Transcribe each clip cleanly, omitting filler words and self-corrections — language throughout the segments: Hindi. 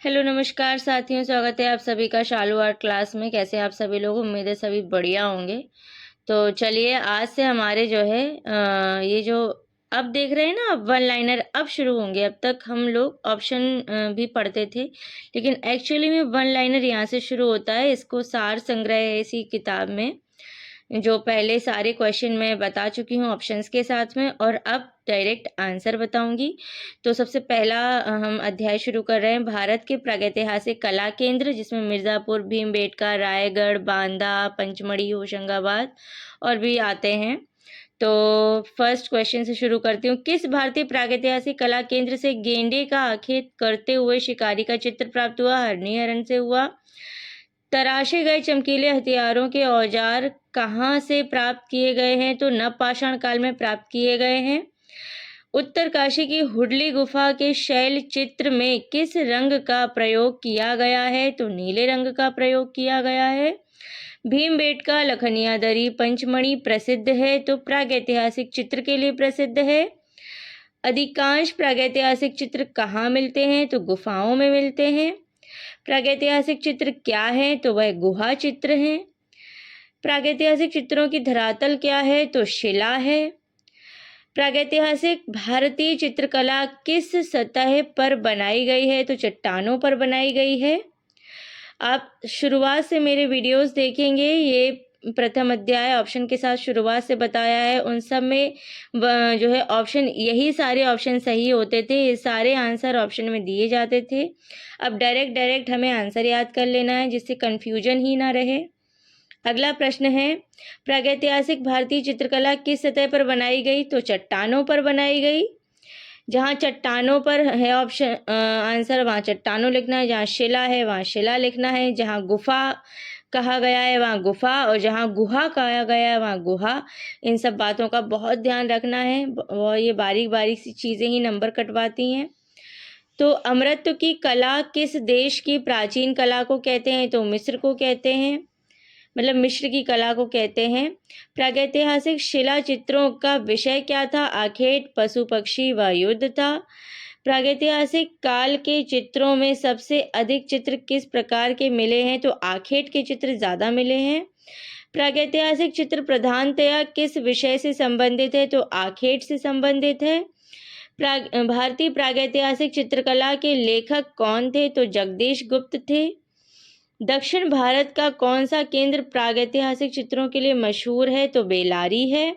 हेलो नमस्कार साथियों, स्वागत है आप सभी का शालू आर्ट क्लास में। कैसे हैं आप सभी लोग? उम्मीद है सभी बढ़िया होंगे। तो चलिए आज से हमारे जो है ये जो अब देख रहे हैं ना, अब वन लाइनर अब शुरू होंगे। अब तक हम लोग ऑप्शन भी पढ़ते थे, लेकिन एक्चुअली में वन लाइनर यहाँ से शुरू होता है। इसको सार संग्रह है इसी किताब में, जो पहले सारे क्वेश्चन मैं बता चुकी हूँ ऑप्शंस के साथ में, और अब डायरेक्ट आंसर बताऊंगी। तो सबसे पहला हम अध्याय शुरू कर रहे हैं, भारत के प्रागैतिहासिक कला केंद्र, जिसमें मिर्ज़ापुर, भीमबेटका, रायगढ़, बांदा, पंचमढ़ी, होशंगाबाद और भी आते हैं। तो फर्स्ट क्वेश्चन से शुरू करती हूँ। किस भारतीय प्रागैतिहासिक कला केंद्र से गेंडे का आखेट करते हुए शिकारी का चित्र प्राप्त हुआ? हरनी हरण से हुआ। तराशे गए चमकीले हथियारों के औजार कहाँ से प्राप्त किए गए हैं? तो नवपाषाण काल में प्राप्त किए गए हैं। उत्तरकाशी की हुडली गुफा के शैल चित्र में किस रंग का प्रयोग किया गया है? तो नीले रंग का प्रयोग किया गया है। भीमबेटका, लखनिया दरी, पंचमढ़ी प्रसिद्ध है, तो प्रागैतिहासिक चित्र के लिए प्रसिद्ध है। अधिकांश प्रागैतिहासिक चित्र कहाँ मिलते हैं? तो गुफाओं में मिलते हैं। प्रागैतिहासिक चित्र क्या है? तो वह गुहा चित्र हैं। प्रागैतिहासिक चित्रों की धरातल क्या है? तो शिला है। प्रागैतिहासिक भारतीय चित्रकला किस सतह पर बनाई गई है? तो चट्टानों पर बनाई गई है। आप शुरुआत से मेरे वीडियोस देखेंगे, ये प्रथम अध्याय ऑप्शन के साथ शुरुआत से बताया है। उन सब में जो है ऑप्शन, यही सारे ऑप्शन सही होते थे, ये सारे आंसर ऑप्शन में दिए जाते थे। अब डायरेक्ट हमें आंसर याद कर लेना है, जिससे कन्फ्यूजन ही ना रहे। अगला प्रश्न है, प्रागैतिहासिक भारतीय चित्रकला किस सतह पर बनाई गई? तो चट्टानों पर बनाई गई। जहाँ चट्टानों पर है ऑप्शन आंसर, वहाँ चट्टानों लिखना है। जहाँ शिला है वहाँ शिला लिखना है। जहाँ गुफा कहा गया है वहाँ गुफा, और जहाँ गुहा कहा गया है वहाँ गुहा। इन सब बातों का बहुत ध्यान रखना है, और ये बारीक बारीक सी चीज़ें ही नंबर कटवाती हैं। तो अमृत की कला किस देश की प्राचीन कला को कहते हैं? तो मिस्र को कहते हैं, मतलब मिस्र की कला को कहते हैं। प्रागैतिहासिक शिला चित्रों का विषय क्या था? आखेट, पशु पक्षी व युद्ध था। प्रागैतिहासिक काल के चित्रों में सबसे अधिक चित्र किस प्रकार के मिले हैं? तो आखेट के चित्र ज़्यादा मिले हैं। प्रागैतिहासिक चित्र प्रधानतया किस विषय से संबंधित है? तो आखेट से संबंधित है। भारतीय प्रागैतिहासिक चित्रकला के लेखक कौन थे? तो जगदीश गुप्त थे। दक्षिण भारत का कौन सा केंद्र प्रागैतिहासिक चित्रों के लिए मशहूर है? तो बेलारी है।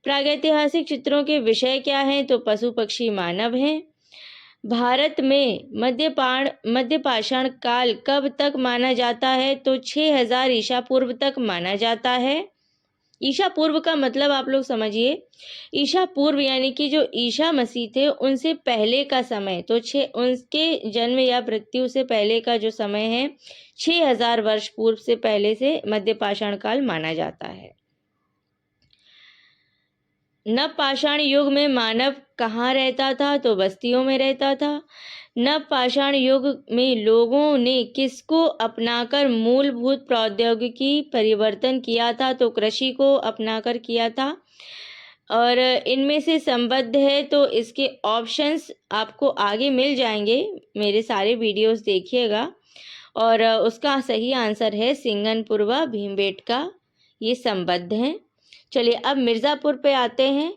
प्रागैतिहासिक चित्रों के विषय क्या हैं? तो पशु पक्षी मानव हैं। भारत में मध्यपाषाण काल कब तक माना जाता है? तो 6000 ईसा पूर्व तक माना जाता है। ईसा पूर्व का मतलब आप लोग समझिए, ईसा पूर्व यानी कि जो ईसा मसीह थे उनसे पहले का समय, तो उनके जन्म या मृत्यु से पहले का जो समय है 6000 वर्ष पूर्व से पहले से मध्यपाषाण काल माना जाता है। नवपाषाण युग में मानव कहाँ रहता था? तो बस्तियों में रहता था। नवपाषाण युग में लोगों ने किसको अपनाकर मूलभूत प्रौद्योगिकी परिवर्तन किया था? तो कृषि को अपनाकर किया था। और इनमें से संबद्ध है, तो इसके ऑप्शंस आपको आगे मिल जाएंगे, मेरे सारे वीडियोस देखिएगा। और उसका सही आंसर है सिंगनपुर व भीमबेटका, ये संबद्ध हैं। चलिए अब मिर्ज़ापुर पे आते हैं।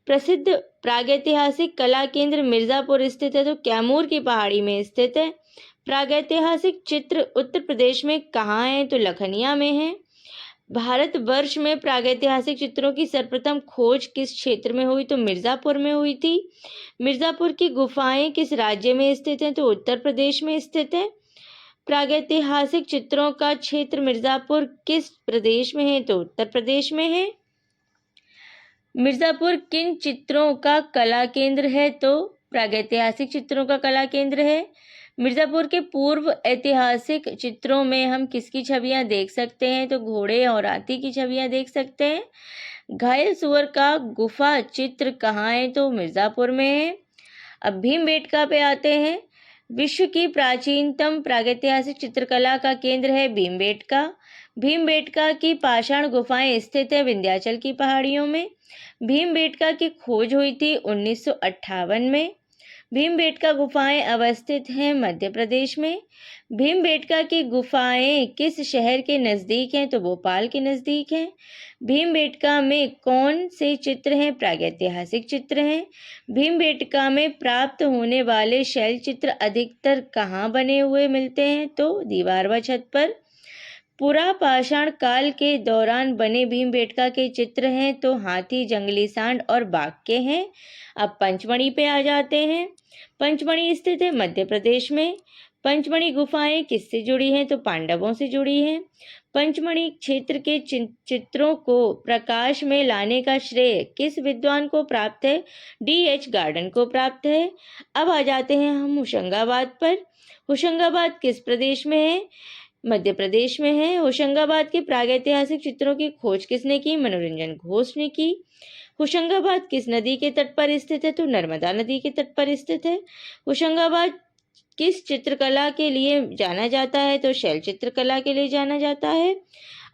प्रसिद्ध प्रागैतिहासिक कला केंद्र मिर्ज़ापुर स्थित है, तो कैमूर की पहाड़ी में स्थित है। प्रागैतिहासिक चित्र उत्तर प्रदेश में कहाँ है? तो लखनिया में है। भारतवर्ष में प्रागैतिहासिक चित्रों की सर्वप्रथम खोज किस क्षेत्र में हुई? तो मिर्ज़ापुर में हुई थी। मिर्ज़ापुर की गुफाएं किस राज्य में स्थित हैं? तो उत्तर प्रदेश में स्थित है। प्रागैतिहासिक चित्रों का क्षेत्र मिर्ज़ापुर किस प्रदेश में है? तो उत्तर प्रदेश में है। मिर्ज़ापुर किन चित्रों का कला केंद्र है? तो प्रागैतिहासिक चित्रों का कला केंद्र है। मिर्ज़ापुर के पूर्व ऐतिहासिक चित्रों में हम किसकी छवियां देख सकते हैं? तो घोड़े और हाथी की छवियां देख सकते हैं। घायल सुअर का गुफा चित्र कहाँ है? तो मिर्ज़ापुर में है। अब भीमबेटका पे आते हैं। विश्व की प्राचीनतम प्रागैतिहासिक चित्रकला का केंद्र है भीमबेटका। भीमबेटका की पाषाण गुफाएं स्थित है विंध्याचल की पहाड़ियों में। भीमबेटका की खोज हुई थी 1958 में। भीमबेटका गुफाएं अवस्थित हैं मध्य प्रदेश में। भीमबेटका की गुफाएं किस शहर के नज़दीक हैं? तो भोपाल के नज़दीक हैं। भीमबेटका में कौन से चित्र हैं? प्रागैतिहासिक चित्र हैं। भीमबेटका में प्राप्त होने वाले शैल चित्र अधिकतर कहाँ बने हुए मिलते हैं? तो दीवार व छत पर। पुरापाषाण काल के दौरान बने भीमबेटका के चित्र हैं तो हाथी, जंगली सांड और बाघ के हैं। अब पंचमढ़ी पे आ जाते हैं। पंचमढ़ी स्थित है मध्य प्रदेश में। पंचमढ़ी गुफाएं किससे जुड़ी हैं? तो पांडवों से जुड़ी हैं। पंचमढ़ी क्षेत्र के चित्रों को प्रकाश में लाने का श्रेय किस विद्वान को प्राप्त है? D.H. गार्डन को प्राप्त है। अब आ जाते हैं हम होशंगाबाद पर। होशंगाबाद किस प्रदेश में है? मध्य प्रदेश में है। होशंगाबाद के प्रागैतिहासिक चित्रों की खोज किसने की? मनोरंजन घोष ने की। होशंगाबाद किस नदी के तट पर स्थित है? तो नर्मदा नदी के तट पर स्थित है। होशंगाबाद किस चित्रकला के लिए जाना जाता है? तो शैल चित्रकला के लिए जाना जाता है।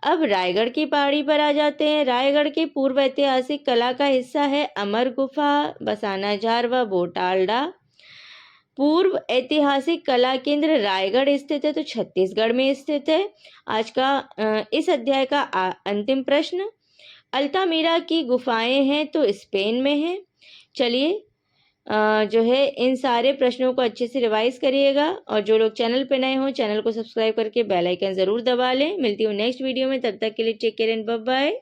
अब रायगढ़ की पहाड़ी पर आ जाते हैं। रायगढ़ के पूर्व ऐतिहासिक कला का हिस्सा है अमर गुफा, बसाना झार व भोटालडा। पूर्व ऐतिहासिक कला केंद्र रायगढ़ स्थित है तो छत्तीसगढ़ में स्थित है। आज का इस अध्याय का अंतिम प्रश्न, अल्तामीरा की गुफाएं हैं तो स्पेन में है। चलिए जो है इन सारे प्रश्नों को अच्छे से रिवाइज करिएगा और जो लोग चैनल पे नए हो चैनल को सब्सक्राइब करके बेल आइकन जरूर दबा लें। मिलती हूँ नेक्स्ट वीडियो में, तब तक के लिए take care and bye bye.